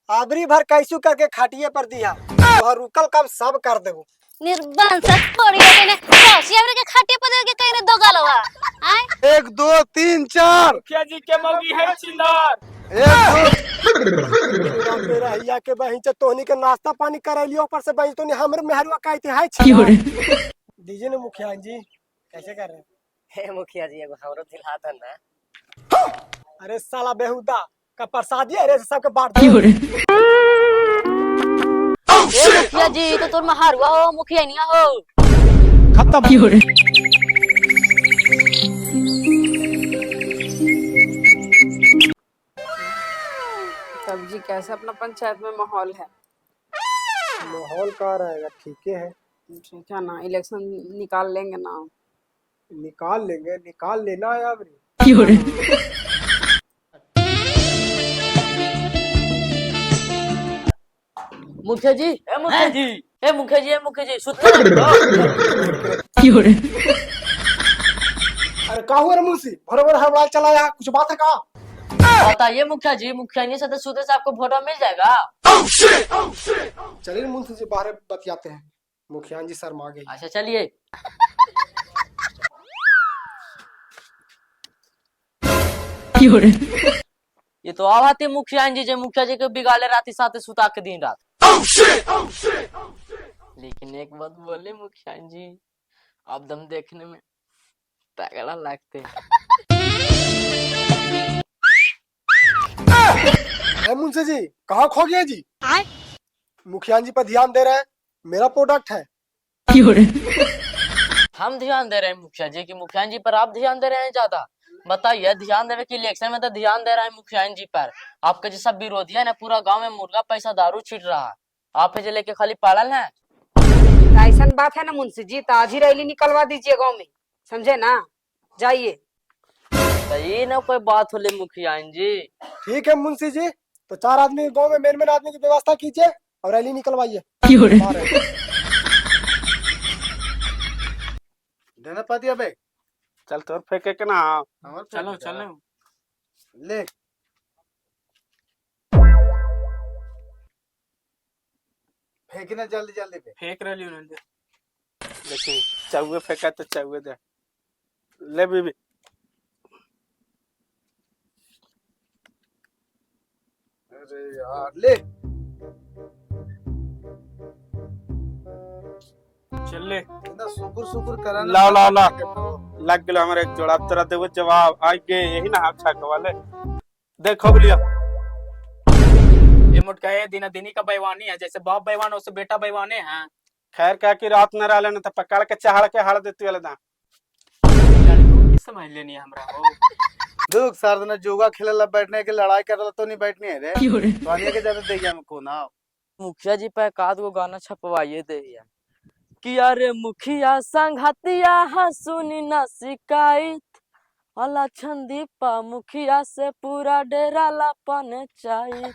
आबरी भर कैसू करके खाटिए पर दिया वह रुकल काम सब कर देबो। निर्बंध से थोड़ी होते ने कोसी हमरे के खाटिए पर के कहीं दो गलवा आय 1 2 3 4 मुखिया जी के मौगी है चिंदर। 1 राम तेरा हिया के बहिन से तोहनी के नाश्ता पानी करैलियो ऊपर से बहिन तोनी हमरे मेहरुआ कहते है छ दीजिए ना मुखिया जी कैसे कर रहे हैं? हे मुखिया जी एगो हमरो दिला था ना। अरे साला बेहुदा का प्रसादी अरे सबके बांट दे। ए मुखिया जी तो तोर महारुआ हो मुखिया नहीं हो खत्म। तब जी कैसे अपना पंचायत में माहौल है? माहौल का रहेगा ठीक है। ठीक है ना, इलेक्शन निकाल लेंगे ना? निकाल लेना है अब। मुखिया जी ए मुखिया जी ए मुखिया जी ए मुखिया जी सुत अरे का हुआ रे मुंशी बरोबर हवाल चलाया कुछ बात है का? बताइए मुखिया जी, मुखिया जी से सुते से आपको वोट मिल जाएगा? चलिए मुंशी जी बाहर बतियाते हैं। मुखिया जी शर्मा गई। अच्छा चलिए। ये तो आवाती मुखिया जी जो मुखिया जी के बिगाले राती साथे सुता के दिन रात। लेकिन एक बात बोले मुखिया जी, अब दम देखने में तगड़ा लगते हैं। मुंशी जी कहाँ खो गया जी? मुखिया जी पर ध्यान दे रहे हैं, मेरा प्रोडक्ट है। हम ध्यान दे रहे हैं मुखिया जी की मुखिया जी पर आप ध्यान दे रहे हैं ज्यादा। बताइए ध्यान देवे की इलेक्शन में तो ध्यान दे रहा है मुखिया जी पर। आपके जैसा विरोधी है ना पूरा गांव में मुर्गा पैसा दारू छीट रहा है, आप जो लेके खाली पागल है। ऐसा बात है ना मुंशी जी, तो आज ही रैली निकलवा दीजिए गांव में, समझे ना? जाइए। सही ना कोई बात हो ले मुखिया जी। ठीक है मुंशी जी, तो 4 आदमी गांव में मेन आदमी की व्यवस्था कीजिए और रैली निकलवाइए। देना पाती अबे चल तोर फेंके के ना चलो चलो ले फेंकना जल्दी जल्दी पे। फेंक रही हूँ देखिए चौवे फेंका तो चौवे दे ले बीबी। अरे यार ले चल ले इतना सुकुर कराना। लाओ लाओ लाओ लग गया हमारे एक जोड़ा। अब तेरा देवो जवाब आगे यही ना अच्छा कवाले देखो लिया। ये मुटका ये दिना दिनी का बेवानी है, जैसे बाप बेवान उससे बेटा बेवाने हैं। खैर क्या कि रात न रह लेना तो पकड़ के चढ़ के हाड़ देती वाले दा लड़कों समझ लेनी हमरा हो। दुख सारदना जोगा खेलला बैठने के लड़ाई करला तो नहीं बैठनी है रे। पानी के ज्यादा देगा हमको ना। मुखिया जी पे एकाध गो गाना छपवाइए दे कि अरे मुखिया संघतिया हसुनी ना शिकायत अला छंदीपा मुखिया से पूरा डेरा ला पंचायत।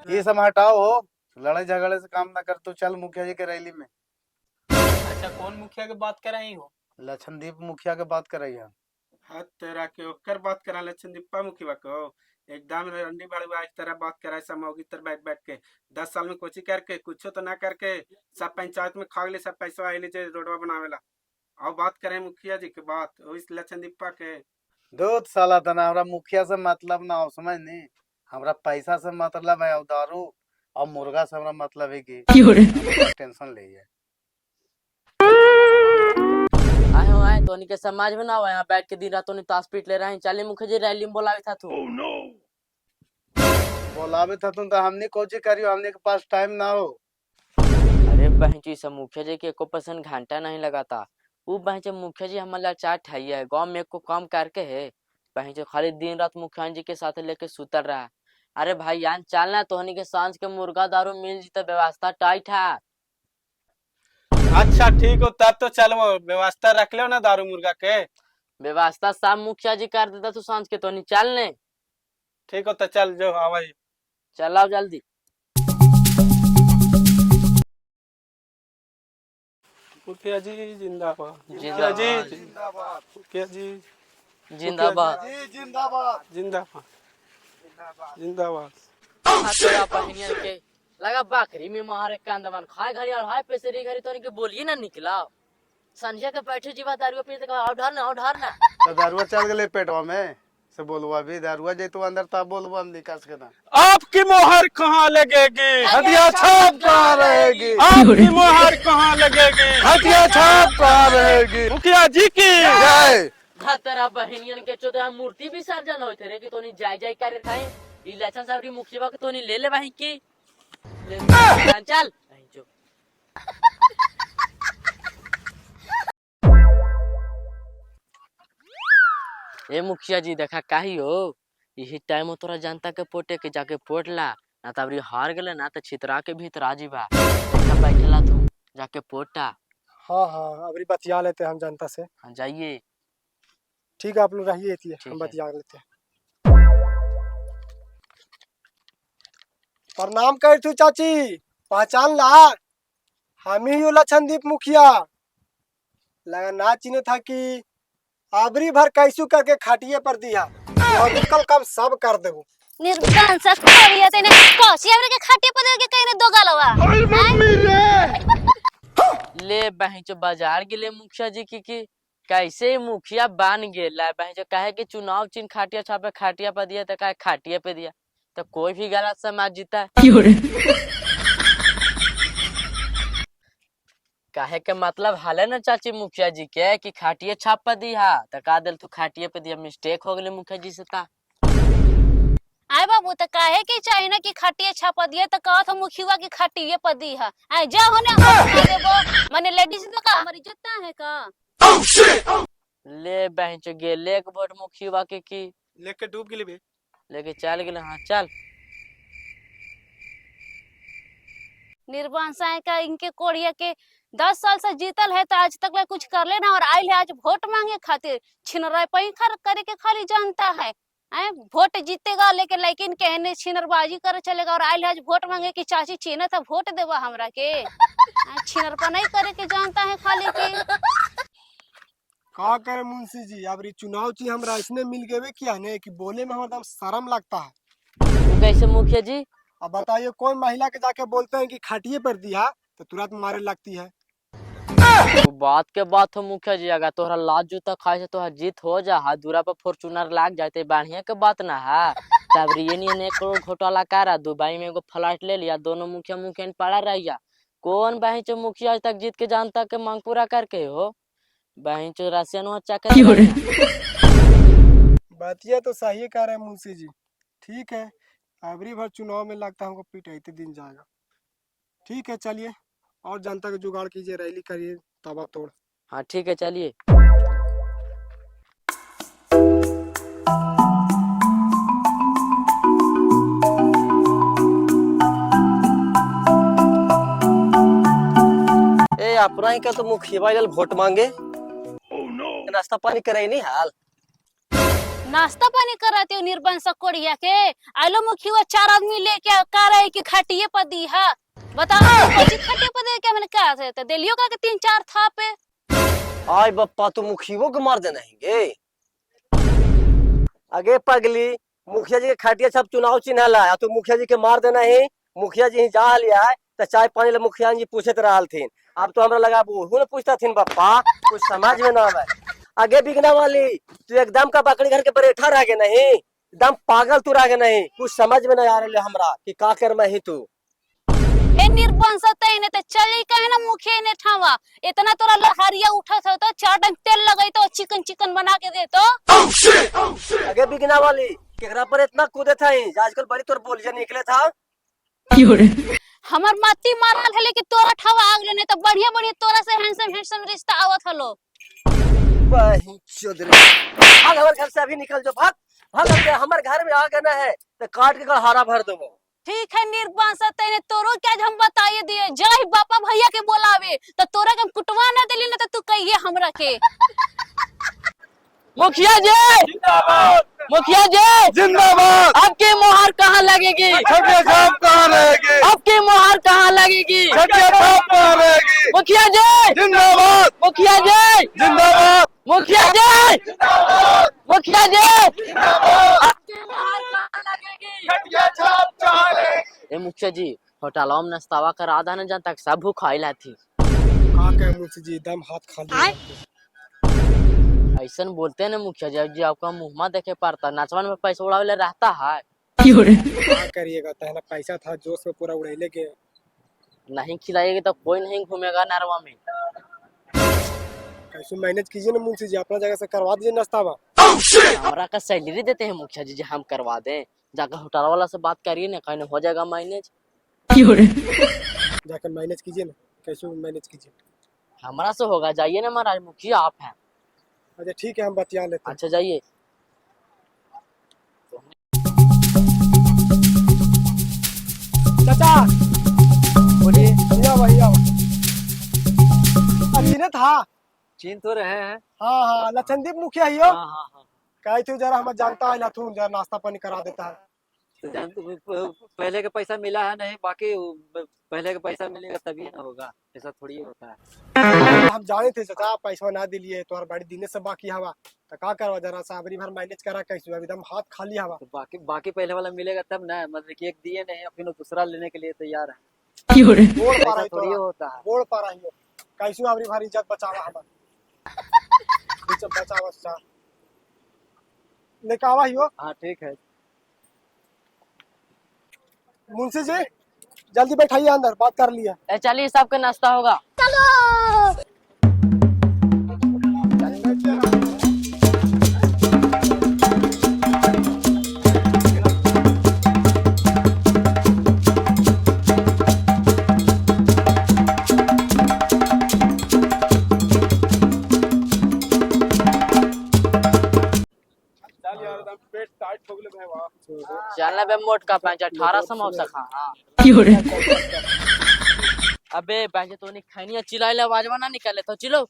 ये सब हटाओ हो, लड़ाई झगड़े से काम ना कर। तो चल मुखिया जी के रैली में। अच्छा कौन मुखिया के बात कर रही हो? लक्षणदीप मुखिया के बात कर रही है। हाथ तेरा के ओकर बात करा लक्षण दीपा मुखिया को एकदम रंडी बड़वा इस तरह बात करा समोगी तर बैठ बैठ के 10 साल में कोची करके कुछ तो ना करके सब पंचायत में खा ले सब पैसा आइले जे रोडवा बनावेला। अब बात करें मुखिया जी के बात ओ इस लक्षण दीपा के। दूध साला तना हमरा मुखिया से मतलब ना हो, समझ नहीं। हमरा पैसा से मतलब है और दारू और मुर्गा से हमरा मतलब है कि टेंशन ले है। आए तो के समाज में ना हो यहाँ बैठ के दिन रात ताश पीट ले रहे हैं। चलिए मुखिया जी रैली में बोलावे था तू। बोलावे था तुम तो हमने कोची करियो, हमने के पास टाइम ना हो। अरे बहन सब मुखिया जी के 1% घंटा नहीं लगाता। वो बहन मुखिया जी हमारे चाट है गाँव में को काम करके है बहन खाली दिन रात मुखिया जी के साथ लेके सुतर रहा है। अरे भाई यार चलना तो के सांझ के मुर्गा दारू मिल जी तो व्यवस्था टाइट है। अच्छा ठीक हो तब तो चलो व्यवस्था रख लो ना दारू मुर्गा के। व्यवस्था शाम मुखिया जी कर देता तू सांझ के तो नहीं चलने। ठीक हो तो चल जो आवाज चलाओ जल्दी। मुखिया जी जिंदाबाद। मुखिया जी जिंदाबाद। मुखिया जी जिंदाबाद। जिंदाबाद। जिंदाबाद जिंदाबाद। तेरा बहनियन के लगा बकरी में मारे कंदमन खाए घड़ी और हाय पैसे री घड़ी तो इनके बोलिए ना निकला संजय के बैठे जीवा दारू पी तो और ढार ना तो दारुआ चल गए पेटवा में से बोलवा भी दारुआ जे तो अंदर तब बोलवा हम निकास के ना आपकी मोहर कहाँ लगेगी? हटिया छाप कहाँ रहेगी? आपकी मोहर कहाँ लगेगी? हटिया छाप कहाँ रहेगी? मुखिया जी की जय। तेरा बहनियन के चोदह मूर्ति विसर्जन होते रे कि तोनी जाय जाय करे खाए इलेक्शन सावरी मुखिया के तोनी ले वहीं की चल जो ए मुखिया जी देखा काहे हो यही टाइम में तोरा जनता के पोटे के जाके पोट ला ना तबरी हार गेले ना तो छितरा के भीतर आजी बा देखा बैठला तू जाके पोटा हाँ हाँ अभी बतिया लेते हैं हम जनता से। हाँ जाइए ठीक है आप लोग रहिए थी ठीक हम है। बतिया लेते हैं। प्रणाम कर तू चाची पहचान ला हम ही लक्षणदीप मुखिया लगा ना चिन्ह था कि आबरी भर कैसू करके खाटिए पर दिया और निकल कम सब कर दे निर्बंध से कोड़िया तेने कोसी हमरे के खाटिए पदे के कहीं दो गलवा ले बहन बाजार गेले मुखिया जी की कैसे मुखिया बान गेला बहन कहे कि चुनाव चिन्ह खाटिया छापे खाटिया पे दिया तो कहे खाटिया पे दिया तो कोई भी गलत समाज जीता है काहे के मतलब हाले ना चाची मुखिया जी के कि खाटिए छाप पे दिया तो का दिल तू खाटिए पे दिया मिस्टेक हो गले मुखिया जी से ता आए बाबू तो काहे के चाहिए ना कि खाटिए छापा दिए तो कहा था मुखिया की खाटिए पर दी है आए जा होने देबो माने लेडीज तो का हमारी इज्जत ना है का ले बहन गेले एक वोट मुखिया के की लेके डूब गेली बे लेके चल गेले हाँ चल निर्वाणसाय का इनके कोड़िया के 10 साल से जीतल है तो आज तक ले कुछ कर लेना और आयल है आज वोट मांगे खातिर छिनराई पई खर करे के खाली जानता है वोट जीतेगा लेकिन कहने छिनरबाजी करे चलेगा और आयल है आज वोट मांगे कि चाची छीना था वोट देवा हमरा के छिनरपा नहीं करे के जानता है खाली के का करे मुंशी जी अब चुनाव ची हमरा इसने मिल गए किया ने कि बोले में हमारा शर्म लगता है। कैसे मुखिया जी अब बताइए कोई महिला के जाके बोलते हैं कि खाटिए पर दिया तो तुरंत मारे लगती है। तो बात के बात हो मुखिया जी अगर तोहरा लाज जूता खाए से तोहरा जीत हो जा हाथ दूरा पर फॉर्चूनर लाग जाते बढ़िया के बात ना है तब रियन 1 करोड़ घोटाला करा दुबई में एगो फ्लैट ले लिया दोनों मुखिया मुखिया पड़ा रहिया कौन बहन चो मुखिया आज तक जीत के जानता के मांग पूरा करके हो बहन चो राशियन चक्कर बातिया तो सही कह रहे हैं मुंशी जी। ठीक है अबरी भर चुनाव में लगता है हमको पिटाई दिन जाएगा। ठीक है चलिए और जनता का जुगाड़ कीजिए रैली करिए तबा तोड़। हाँ ठीक है चलिए ए अपना ही का तो मुखिया भाई वोट मांगे नाश्ता पानी करे नहीं हाल नाश्ता पानी कराते हो निर्बंध कोड़िया के आलो मुखिया 4 आदमी लेके का रहे कि खाटिए पर दी है बताओ कोची खाटिए पर दे के मैंने कहा थे तो दिलियो का के 3-4 था पे आय बप्पा तो मुखियो को मार देना है आगे पगली मुखिया जी के खाटिया सब चुनाव चिन्ह ला तो मुखिया जी के मार देना है मुखिया जी जा लिया है तो चाय पानी ला मुखिया जी पूछत रहल थीन अब तो हमरा लगा वो पूछता थीन बप्पा कुछ समझ में ना आवे आगे बिगना वाली तू एकदम का बकरी घर के बरेठा रह गए नहीं एकदम पागल तू रह गए नहीं कुछ समझ में नहीं आ रहा हमरा कि का कर मैं ही तू ए निर्बंध तैने तो चली कहे ना मुखिया ने ठावा इतना तोरा लहरिया उठत हो तो 4 टाइम तेल लगाई तो चिकन बना के दे तो आगे बिगना वाली केकरा पर इतना कूदे था आजकल बड़ी तोर बोलिया निकले था हमर माती मारल है लेकिन तोरा ठावा आग नहीं तो बढ़िया तोरा से हैंडसम रिश्ता आवत हलो भाग हमारे घर से अभी निकल जाओ भाग हमारे घर में आ गया है तो काट के गड़हारा भर दो। ठीक है निर्बंध तैने तोरो क्या हम बताइए दिए जाहि बापा भैया के बोलावे तो तोरा के कुटवा ना देली ना तो तू कहिए हमरा के मुखिया जी जिंदाबाद मुखिया जी जिंदाबाद आपकी मोहर कहाँ लगेगी छठिया छाप कहाँ रहेगी आपकी मोहर कहाँ लगेगी छठिया छाप कहाँ रहेगी मुखिया जी जिंदाबाद मुखिया जी जिंदाबाद मुखिया जी मुखिया जी आपकी मोहर कहाँ लगेगी छठिया छाप कहाँ रहेगी ए मुखिया जी होटलवा में नाश्तावा करा दा न जनता सब भूख आइला थी। का कहे मुंशी जी, दम हाथ खाली है। ऐसन बोलते हैं ना मुखिया जी, अब जी आपका मुंह देखे पड़ता, नाचवन में पैसा उड़ावे रहता है। क्या करिएगा, तहना पैसा था जोश में पूरा उड़ैले के। नहीं खिलाएगी तो कोई नहीं घूमेगा नरवा में। कैसे मैनेज कीजिए ना मुंशी जी, अपना जगह से करवा दीजिए नाश्ता। हमारा का सैलरी देते हैं मुखिया जी, हम करवा दें। जाकर होटल वाला से बात करिए ना, कहने हो जाएगा मैनेज। जाकर मैनेज कीजिए ना, कैसे मैनेज कीजिए। हमारा से होगा, जाइए ना महाराज, मुखिया आप हैं। अच्छा ठीक है, हम बतिया लेते हैं। अच्छा जाइए। चाचा बोलिए। भैया भैया अजीने था। चीन तो रहे हैं। हाँ हाँ, लक्षणदीप मुखिया ही हो। हाँ हाँ हाँ। कहे थे जरा हम जानता है लथू जरा नाश्ता पानी करा देता है। तो पहले का पैसा मिला है नहीं, बाकी पहले का पैसा मिलेगा तभी ना होगा, ऐसा थोड़ी होता है। हम जाने थे चाचा, पैसा ना दिलिए तो बड़ी दिन से बाकी हवा, तो का करवा जरा साबरी भर मैनेज करा कैसे, एकदम हाथ खाली हवा। तो बाकी पहले वाला मिलेगा तब ना, मतलब कि एक दिए नहीं फिर दूसरा लेने के लिए तैयार है। बोल पा ऐसा रही थोड़ी तो होता है। बोल पा रही हो कैसे अबरी भर इज्जत बचावा हमार इज्जत बचावा चाचा, लेके आवा ही हो। हाँ ठीक है। मुंशी जी जल्दी बैठाइए, अंदर बात कर लिया। ए चलिए, सबका नाश्ता होगा। पेट टाइट हो गए भाई, वाह। चलना बे मोट का 18 समोसा खा। हाँ अबे पैसे तो नहीं खानी है, चिल्लाए आवाजवा ना निकाले तो चिल्लो।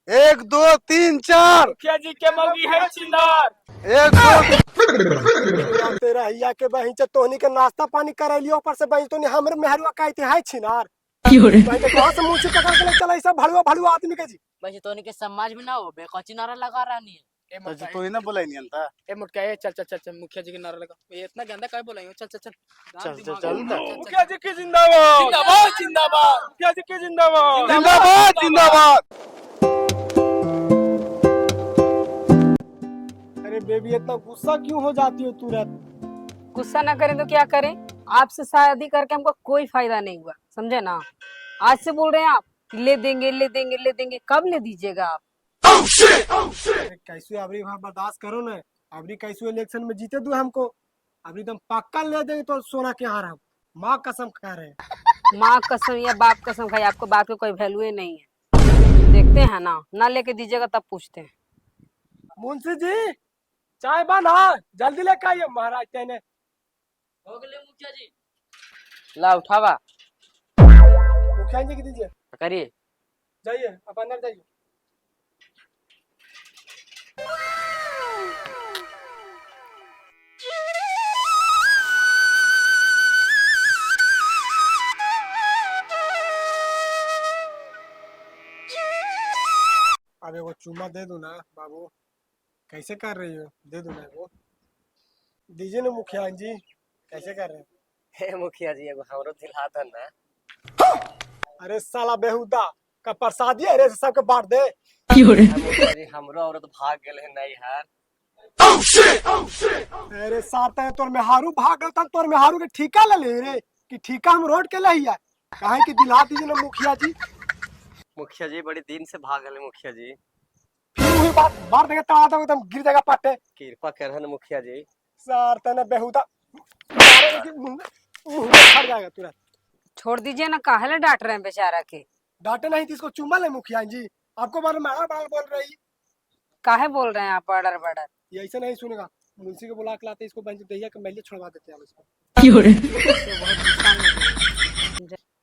1 2 3 4। मुखिया जी के मौगी है चिंदार। 1 2। तेरा हिया के बहिन से तोहनी के नाश्ता पानी करे लियो, ऊपर से बहिन तोनी हमरे मेहरुआ कहते है छिनार। बहिन के कहां से मुंह से पकड़ के ले चला, सब भड़ुआ भड़ुआ आदमी के जी। पैसे तो नहीं के समाज में ना हो बे, कच्ची नारा लगा रही है। तो ही ना बोला नहीं अंता। ए मुटका ए चल चल चल चल, मुखिया जी के नारा लगा। ये इतना गंदा काहे बोला, चल चल चल चल चल चल। मुखिया जी की जिंदाबाद जिंदाबाद जिंदाबाद, मुखिया जी की जिंदाबाद जिंदाबाद जिंदाबाद। अरे बेबी इतना गुस्सा क्यों हो जाती हो तुरंत? गुस्सा ना करें तो क्या करें, आपसे शादी करके हमको कोई फायदा नहीं हुआ, समझे ना। आज से बोल रहे हैं आप ले देंगे ले देंगे ले देंगे, कब ले दीजिएगा आप? अरे कैसे अबरी भर बर्दाश्त करो ना, अबरी कैसे इलेक्शन में जीते दो हमको, अबरी एकदम पक्का ले देंगे तो सोना के हार हम, माँ कसम खा रहे हैं। माँ कसम या बाप कसम खाई, आपको बात को कोई वैल्यू ही नहीं है। देखते हैं ना लेके दीजिएगा तब पूछते हैं। मुंशी जी चाय बना, जल्दी लेके आइए महाराज कहने। हो गए मुखिया जी, ला उठावा मुखिया जी की दीजिए, करिए। जाइए आप अंदर जाइए। अबे वो चूमा दे दो ना बाबू, कैसे कर रही हो, दे दो ना वो, दीजिए ना मुखिया जी, कैसे कर रहे हैं? हे मुखिया जी एगो हमरो दिला था ना। अरे साला बेहुदा का प्रसादी है रे, सबके बांट दे। मुखिया जी हमरो औरत भाग गेल है नहीं यार। अरे साता तोर में हारू भाग गल, तोर में हारू के ठीका ले ले रे, कि ठीका हम रोड के लही है, काहे कि दिला दीजिए ना मुखिया जी। मुखिया जी बड़ी दिन से भाग गए मुखिया जी। फिर वही बात मार देंगे ता एकदम गिर जाएगा पाटे। कृपा करहन मुखिया जी। सार तने बेहुदा मारेगा कि मुंह में फट जाएगा तुरंत। छोड़ दीजिए ना, काहे ले डांट रहे हैं बेचारा के। डांटे नहीं तो इसको चुम्मा ले मुखिया जी, आपको बारे में बाल बोल रही, काहे बोल रहे हैं आप बड़र बड़र? ये ऐसे नहीं सुनेगा, मुंशी को बुला के लाते इसको, बंज दहिया के मैले छुड़वा देते हैं इसको।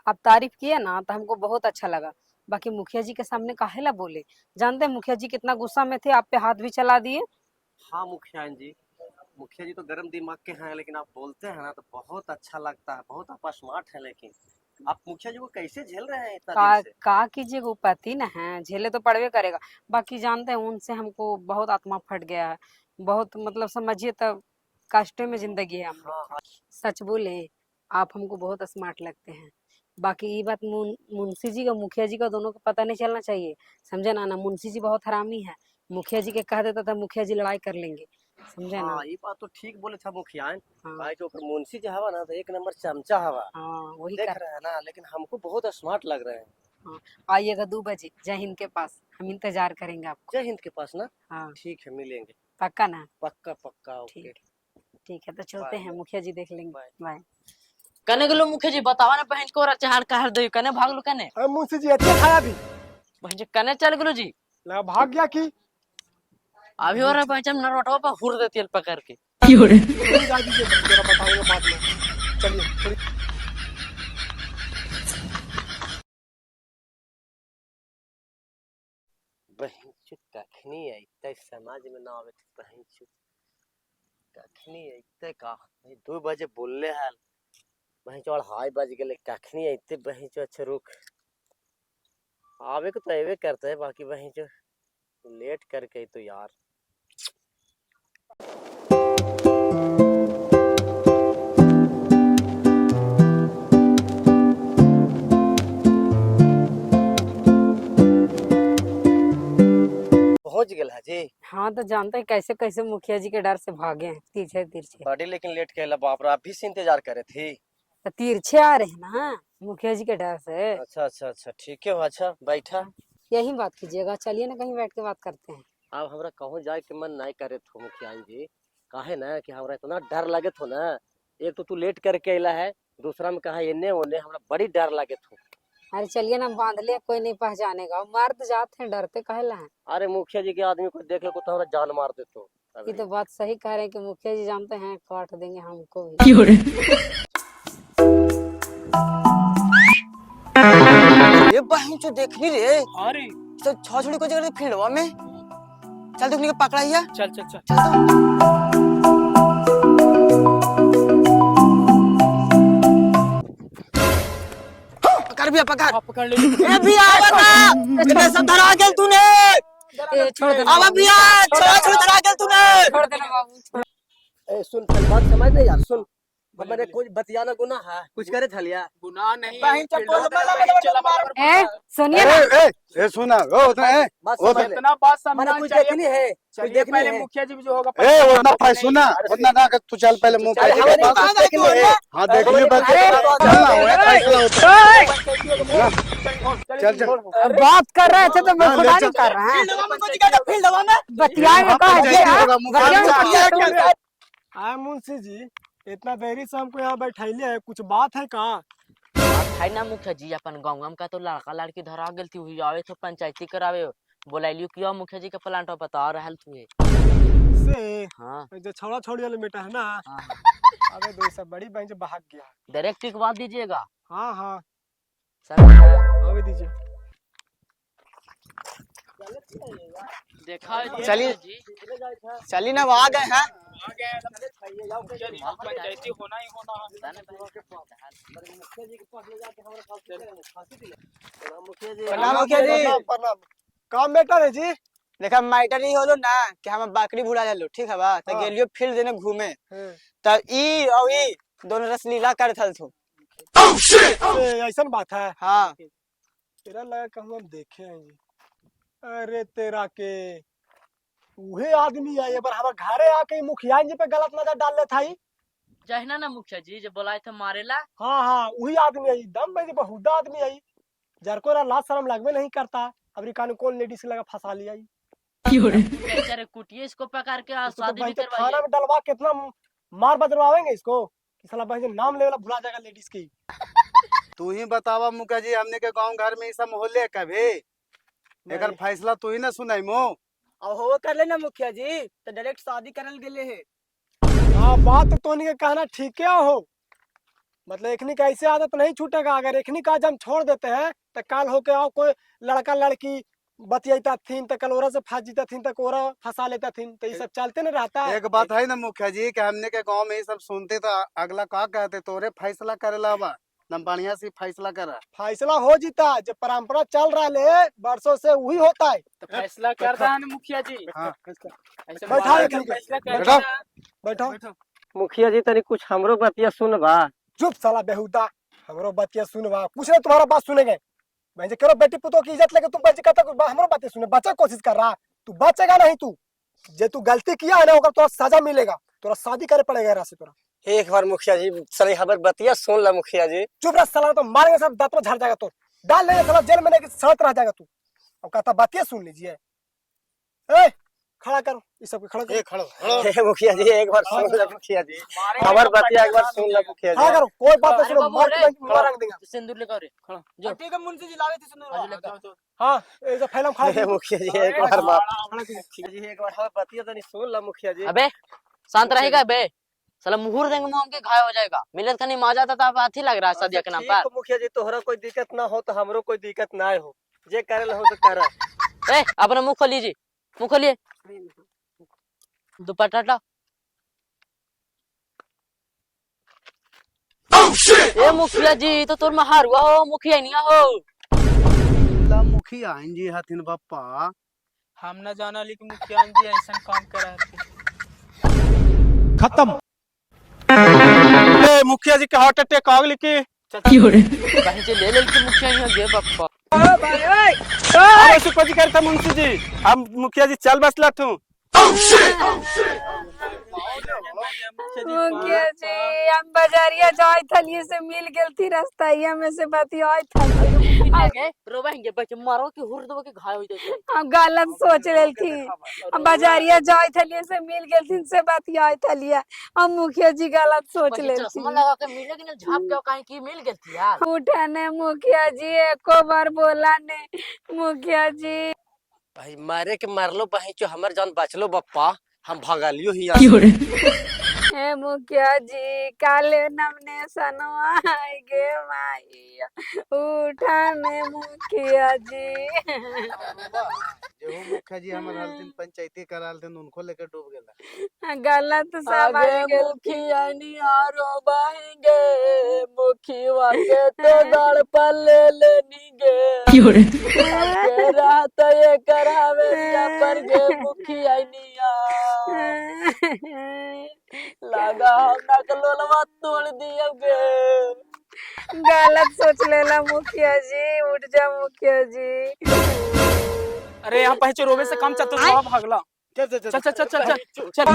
आप तारीफ किए ना तो हमको बहुत अच्छा लगा, बाकी मुखिया जी के सामने काहे ला बोले? जानते हैं मुखिया जी कितना गुस्सा में थे, आप पे हाथ भी चला दिए। हाँ मुखिया जी, मुखिया जी तो गर्म दिमाग के हैं, लेकिन आप बोलते हैं ना तो बहुत अच्छा लगता है, बहुत आप स्मार्ट है। लेकिन आप मुखिया जी को कैसे झेल रहे हैं इतना दिन से? का कीजिएगा, वो पति न है, झेले तो पड़वे करेगा। बाकी जानते हैं उनसे हमको बहुत आत्मा फट गया है, बहुत मतलब समझिए तो कष्टों में जिंदगी है हम। हाँ हाँ। सच बोले, आप हमको बहुत स्मार्ट लगते हैं। बाकी ये बात मुंशी जी का मुखिया जी का दोनों को पता नहीं चलना चाहिए, समझे ना। ना मुंशी जी बहुत हरामी है, मुखिया जी के कह देता था मुखिया जी लड़ाई कर लेंगे, समझे ना। हाँ ये बात तो ठीक बोले था मुखिया। हाँ भाई जो ओकर मुंशी जो हवा ना तो एक नंबर चमचा हवा। हाँ वही देख कर। रहे हैं ना, लेकिन हमको बहुत स्मार्ट लग रहे हैं। हाँ आइएगा 2 बजे जय हिंद के पास, हम इंतजार करेंगे आपको। जय हिंद के पास ना? हाँ ठीक है, मिलेंगे। पक्का ना? पक्का पक्का, ओके। ठीक ठीक है तो चलते हैं, मुखिया जी देख लेंगे। बाय। बाय। कने गेलो मुखिया जी बतावा ना बहन को चहाड़ कहर दे कने भागलो कने अरे मुंशी जी अच्छे खाया भी बहन जी कने चल गेलो जी लगा भाग गया कि अभी और बहन हम नरवटवा पर हुर दे तेल पकड़ के थोड़ी जा दीजिए, जरा बताऊंगा बाद में। चलिए थोड़ी बहन चुप कखनी अइते समाज में ना आवे तो बहन चुप कखनी अइते का? 2 बजे बोलले हल, बहन चो 2:30 बज गेले, कखनी अइते बहन चो? अच्छा रुक, आवे को तो अबे करते है, बाकी बहन चो लेट करके तो यार। पहुंच गेला जी? हाँ तो जानते हैं कैसे कैसे मुखिया जी के डर से भागे हैं, तिरछे तिरछे। बड़ी लेकिन लेट केला, बाप रे, आप भी से इंतजार करे थी? तो तिरछे आ रहे हैं ना मुखिया जी के डर से। अच्छा अच्छा अच्छा, ठीक है, अच्छा बैठा। यही बात कीजिएगा, चलिए ना कहीं बैठ के बात करते हैं। अब हमरा कहूँ जाए के मन नहीं करे थो मुखिया जी, काहे ना कि हमरा इतना डर लगे थो ना। एक तो तू लेट करके अला है, दूसरा में कहा एने ओने, हमरा बड़ी डर लगे थो। अरे चलिए ना बांध लिया, कोई नहीं पहचानेगा, मर्द जाते हैं डरते काहेला हैं। अरे मुखिया जी के आदमी को देख ले को तो हमरा जान मार देतो। ये तो बात सही कह रहे हैं कि मुखिया जी जानते हैं काट देंगे हमको भी। ये बहन जो देखनी रे, अरे तो छोड़ी को जगह फील्डवा में चल देखने के पकड़ा हिया। चल चल चल चल तो पकड़ भैया पकड़। पकड़ ले ए भैया बता इतने सब धरा गेल तूने। ए, छोड़ देना आवा भैया, छोड़ छोड़ धरा गेल तूने। छोड़ देना बाबू छोड़। ए सुन, पहले बात समझ नहीं यार, सुन। मैंने कुछ बतियाना गुनाह है, कुछ करे थलिया। गुनाह नहीं बहन चल बोल ए सुनिए ना, ए सुना ओ उतना है बात वो समझ ले। इतना बात मैंने समझना कुछ चाहिए। देखनी है, कुछ चलिए देखनी पहले है। मुखिया जी भी जो होगा ए उतना फाइ सुना उतना ना कर, तू चल पहले मुंह चल, पे हमारे बात पास देखनी देखनी है। है। हां देख लिए बात अरे, चलना हो फैसला होता चल चल बात कर रहे थे तो मैं हाँ, खुदा ले नहीं चल। कर रहे हैं। फील्डवा में कुछ कर फील्डवा में। बतियाएंगे कहा पंचायती होगा, मुखिया जी बतियाएंगे आए मुंशी जी, इतना देरी से हमको यहाँ बैठाइले है, कुछ बात है का? है ना मुखिया जी अपन गाँव का तो लड़का लड़की धरा गेल थी हुई आवे तो पंचायती करावे बोलाइलियो किया मुखिया जी के प्लांट बता रहल थी। से हाँ जो छोड़ा छोड़ी वाले बेटा है ना, हाँ अबे दो सब बड़ी बहन से भाग गया। डायरेक्ट टिकवा दीजिएगा हाँ हाँ सब अबे दीजिए। देखा चलिए चलिए ना आ गए हैं। पंचायती होना ही होना मुखिया जी प्रणाम मुखिया जी। प्रणाम। काम बेटा है जी। देखा मैटर ही होलो ना कि हम बकरी भुला लेलो, ठीक है बा? तो हाँ। गेलियो फील्ड देने घूमे, हाँ। त ई और ई दोनों रसलीला कर थल थो। ऐसा बात है। हाँ तेरा लगा कि हम देखे हैं जी। अरे तेरा के वही आदमी है, पर हमारे घरे आके मुखिया जी पे गलत नजर डाल ले था ही। जहना ना मुखिया जी जो बोलाए थे मारेला हाँ हाँ वही आदमी है, दम में बहुत आदमी है जर को लाज शर्म लगवे नहीं करता। अब कानून कौन लेडीज से लगा फंसा लिया ही। बेचारे कुटिए इसको पकड़ के इसको तो शादी भी बहन से करवाइए। खाना में डलवा कितना मार बजवाएंगे इसको कि साला बहन से नाम लेवला भुला जाएगा लेडीज की। तू ही बतावा मुखिया जी, हमने के गांव घर में ई सब मोहल्ले कभी एकर नहीं। फैसला तू ही ना सुनाई मो। और हो कर लेना मुखिया जी, तो डायरेक्ट शादी करल गेले है। हाँ बात तो नहीं कहना ठीक है हो, मतलब एकनी का ऐसे आदत नहीं छूटेगा। अगर एकनी का हम छोड़ देते हैं तो कल होके आओ कोई लड़का लड़की बतियाता थीन तो कल ओरा से फंस जीता थीन तो ओरा फंसा लेता थीन, तो ये सब चलते नहीं रहता है। एक बात है ना मुखिया जी कि हमने के गांव में ये सब सुनते तो अगला का कहते तोरे फैसला करेला बा नम बढ़िया से फैसला करा। फैसला हो जीता, जो परंपरा चल रहा है वर्षों से वही होता है। तो फैसला कर रहा है मुखिया जी। हाँ। ऐसे बैठा मारा है के ठीक है। फैसला कर बैठा। रहा है। बैठो। मुखिया जी तनी कुछ हमरो बतिया सुन बा। चुप साला बेहुदा, हमरो बतिया सुनवा, कुछ नहीं तुम्हारा बात सुनेंगे। मैं जे करो बेटी पुतो की इज्जत लेके तुम बच्चे कहता हमरो बातें सुने, बच्चा कोशिश कर रहा, तू बचेगा नहीं। तू जे तू गलती किया है ना, होगा तोरा सजा मिलेगा, तोरा शादी करे पड़ेगा यहाँ से तोरा। एक बार मुखिया जी साले हमार बतिया सुन ला मुखिया जी। चुप रह साला, तो मारेंगे सब, दांत में झड़ जाएगा तो, डाल लेंगे साला जेल में, नहीं सड़क रह जाएगा तू। अब कहता बतिया सुन लीजिए। ए खड़ा करो इस सब खड़ा करो, हे मुखिया जी एक बार सुन ला मुखिया जी, हमार बतिया एक बार सुन ला मुखिया खड़ा जी। करो, कोई बात नहीं अरे सुनो, बाबू मार रे, के मार देंगे। सिंदूर लेकर रे खड़ा जो ठीक है मुंशी जी लावे थे सुनो हाँ ऐसा फैलम खड़ा हे मुखिया जी एक बार मुखिया जी एक बार हमार बतिया तो नहीं सुन ला मुखिया जी। अबे शांत रहेगा बे, साला मुहूर्त देंगे मुंह के घायल हो जाएगा। मिलत का नहीं मजा था, अब हाथी लग रहा है सदिया के नाम ठीक पर। है मुखिया जी, तोहरा कोई दिक्कत ना हो तो हमरो कोई दिक्कत ना हो, जे करे हो तो करा। ए अपना मुंह खोलिए जी, मुंह खोलिए, दुपट्टा हटा। ए मुखिया जी तो तोर महार हुआ हो, मुखिया नहीं हो। ला मुखिया जी हथिन बापा। हम न जाना लेकिन मुखिया जी ऐसा काम करा खत्म। ए मुखिया जी के हार्ट अटैक आ गई की बहन जी ले के मुखिया नहीं हो गे बापा। अब ऐसे कुछ करता मुंशी जी, हम मुखिया जी चल बसला तू। मुखिया जी हम बाजारिया जाए थलिए से मिल गेल थी, रास्ता में से बतिया था, रोबेंगे बच्चे मारो कि हुर दो के घायल हो जाए। हम गलत सोच रही थी, हम बाजारिया जाए थलिए से मिल गेल थी, से बतिया थलिया, हम मुखिया जी गलत सोच ले थी। चश्मा लगा के मिले कि ना झाप के कहीं की मिल गई थी यार। उठा ने मुखिया जी एको बार बोला ने मुखिया जी। भाई मारे के मारलो भाई जो हमार जान बचलो बप्पा, हम भगालियो ही यहाँ से। हे मुखिया जी काले नमने सनवा आई गे माइया, उठा ने मुखिया जी। जो मुखिया जी हमार हल्दिन पंचायती कराल थे उनको लेकर डूब गेला। गलत समझ गेल मुखिया नहीं आरो बहेंगे, मुखिया के तो दड़ पर ले लेनी गे। के रात ये करावे या पर गे मुखिया निया। लगा हम नकलोलवा तोड़ दियोगे। गलत सोच लेला मुखिया जी, उठ जा मुखिया जी। अरे यहाँ पहचे रोवे से काम चल तो भागला। चल चल चल चल चल चल चल चल।